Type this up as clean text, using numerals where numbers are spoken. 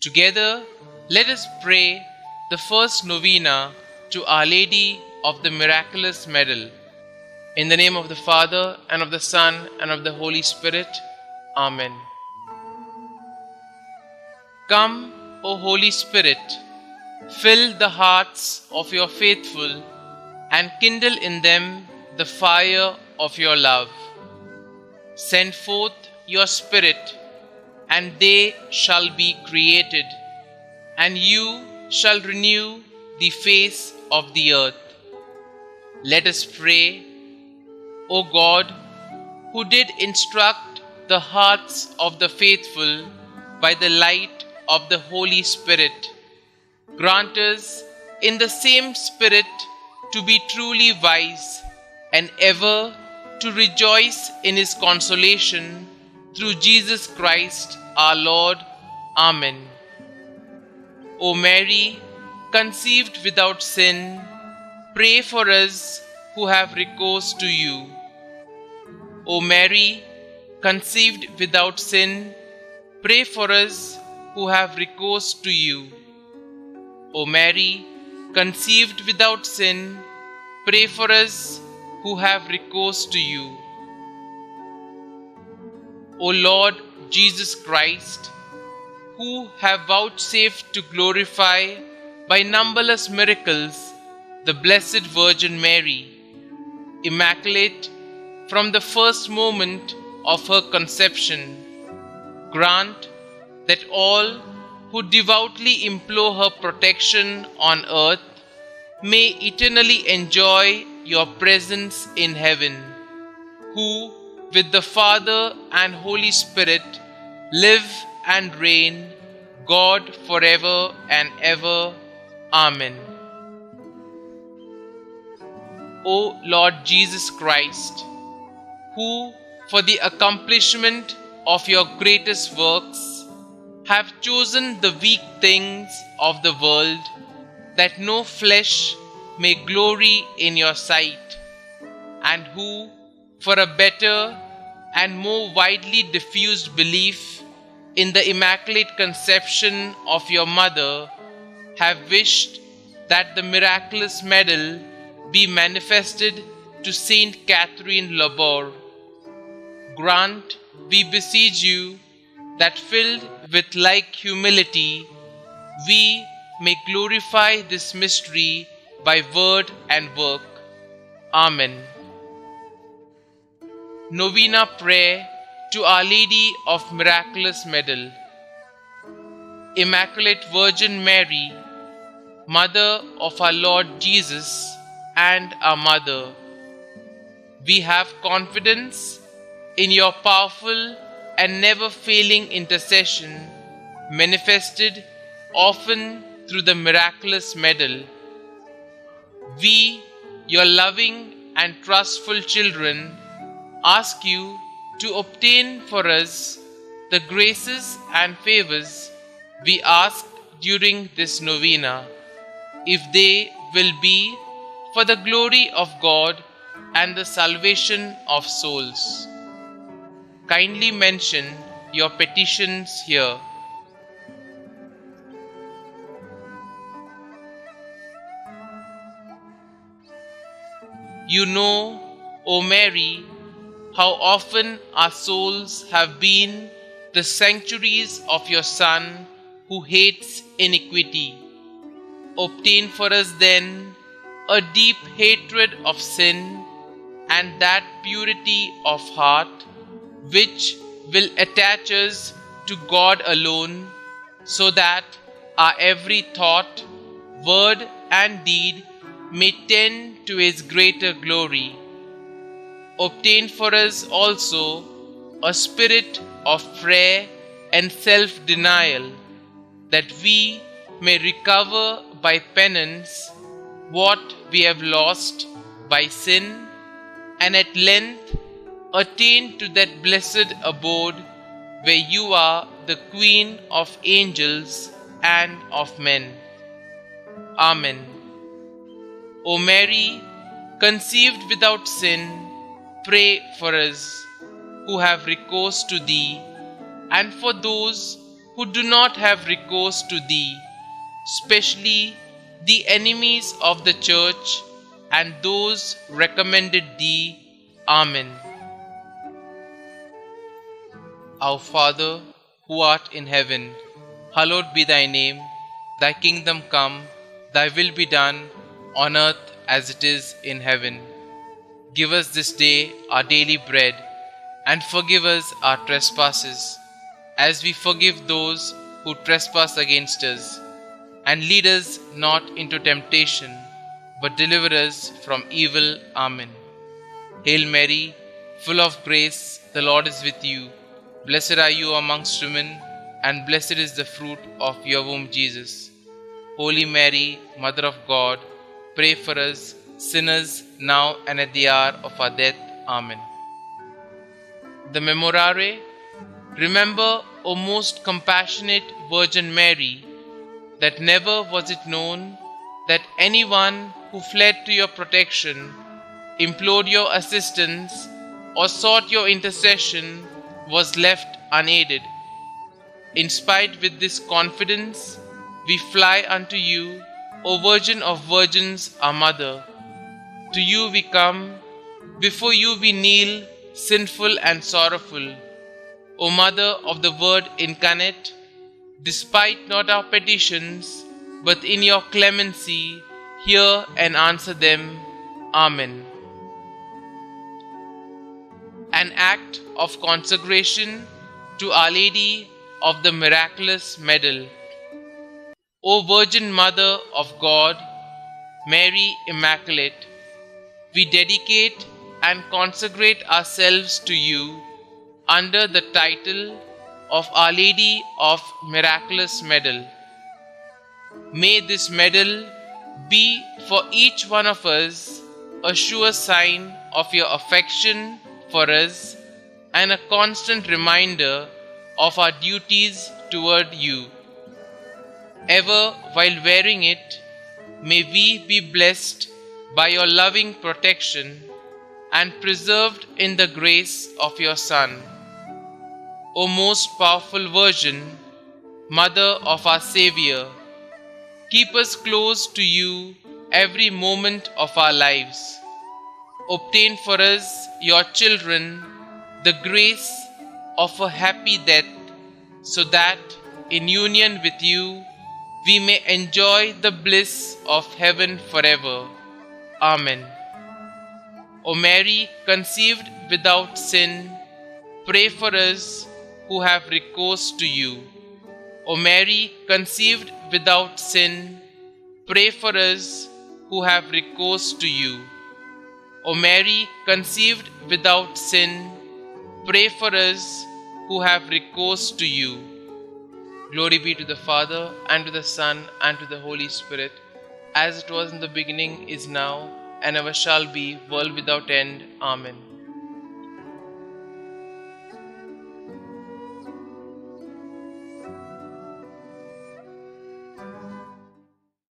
Together, let us pray the first novena to Our Lady of the Miraculous Medal. In the name of the Father, and of the Son, and of the Holy Spirit. Amen. Come, O Holy Spirit, fill the hearts of your faithful and kindle in them the fire of your love. Send forth your Spirit, and they shall be created, and you shall renew the face of the earth. Let us pray. O God, who did instruct the hearts of the faithful by the light of the Holy Spirit, grant us in the same Spirit to be truly wise and ever to rejoice in His consolation through Jesus Christ our Lord. Amen. O Mary, conceived without sin, pray for us who have recourse to you. O Mary, conceived without sin, pray for us who have recourse to you. O Mary, conceived without sin, pray for us who have recourse to you. O Lord Jesus Christ, who have vouchsafed to glorify by numberless miracles the Blessed Virgin Mary, immaculate from the first moment of her conception, grant that all who devoutly implore her protection on earth may eternally enjoy your presence in heaven, who with the Father and Holy Spirit live and reign, God forever and ever. Amen. O Lord Jesus Christ, who for the accomplishment of your greatest works have chosen the weak things of the world, that no flesh may glory in your sight, and who for a better and more widely diffused belief in the Immaculate Conception of your Mother, have wished that the miraculous medal be manifested to Saint Catherine Labor. Grant, we beseech you, that filled with like humility, we may glorify this mystery by word and work. Amen. Novena Prayer to Our Lady of Miraculous Medal. Immaculate Virgin Mary, Mother of our Lord Jesus and our Mother, we have confidence in your powerful and never-failing intercession, manifested often through the miraculous medal. We, your loving and trustful children, ask you to obtain for us the graces and favors we ask during this novena, if they will be for the glory of God and the salvation of souls. Kindly mention your petitions here. You know, O Mary, how often our souls have been the sanctuaries of your Son who hates iniquity. Obtain for us then a deep hatred of sin and that purity of heart which will attach us to God alone, so that our every thought, word and deed may tend to His greater glory. Obtain for us also a spirit of prayer and self-denial, that we may recover by penance what we have lost by sin, and at length attain to that blessed abode where you are the Queen of angels and of men. Amen. O Mary, conceived without sin, pray for us who have recourse to Thee, and for those who do not have recourse to thee, especially the enemies of the Church and those recommended thee. Amen. Our Father, who art in heaven, hallowed be thy name. Thy kingdom come, thy will be done, on earth as it is in heaven. Give us this day our daily bread, and forgive us our trespasses, as we forgive those who trespass against us. And lead us not into temptation, but deliver us from evil. Amen. Hail Mary, full of grace, the Lord is with you. Blessed are you amongst women, and blessed is the fruit of your womb, Jesus. Holy Mary, Mother of God, pray for us sinners now and at the hour of our death. Amen. The Memorare. Remember, O most compassionate Virgin Mary, that never was it known that anyone who fled to your protection, implored your assistance, or sought your intercession was left unaided. Inspired with this confidence, we fly unto you, O Virgin of Virgins, our Mother. To you we come, before you we kneel, sinful and sorrowful. O Mother of the Word incarnate, despite not our petitions, but in your clemency, hear and answer them. Amen. An act of consecration to Our Lady of the Miraculous Medal. O Virgin Mother of God, Mary Immaculate, we dedicate and consecrate ourselves to you under the title of Our Lady of Miraculous Medal. May this medal be for each one of us a sure sign of your affection for us and a constant reminder of our duties toward you. Ever while wearing it, may we be blessed by your loving protection and preserved in the grace of your Son. O most powerful Virgin, Mother of our Xavier, keep us close to you every moment of our lives. Obtain for us, your children, the grace of a happy death, so that, in union with you, we may enjoy the bliss of heaven forever. Amen. O Mary, conceived without sin, pray for us who have recourse to you. O Mary, conceived without sin, pray for us who have recourse to you. O Mary, conceived without sin, pray for us who have recourse to you. Glory be to the Father, and to the Son, and to the Holy Spirit, as it was in the beginning, is now, and ever shall be, world without end. Amen.